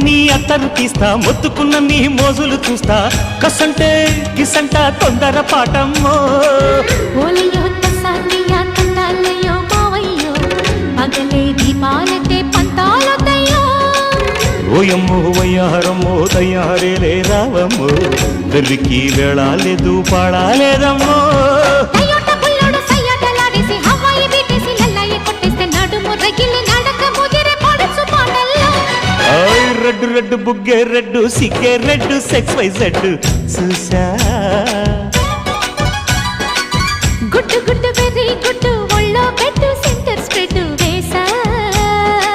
నీ అత్తరు తీస్తా మొత్తుకున్న నీ మోజులు చూస్తా కసంటే కిసంట తొందర పాటమ్మో ఓలయ్యో తసానియా తండాలయ్యో మావయ్యో పగలే దీపాలకే పంతాలొద్దయ్యో ఓయమ్మో వయ్యారమ్మో తయారేలే రావమ్మో వెర్రికి వేళాలేదు పాడాలేదమ్మో అయ్యోట బుల్లోడు సయ్యాటలాడేసి హవాయి బీటేసి లల్లాయి కొట్టేస్తే నడుము రగిలి నడక ముదిరే పడుచు పాటల్లో రెడ్డు రెడ్డు బుగ్గే రెడ్డు సిగ్గే రెడ్డు సెక్స్ వై జెడ్ చూసా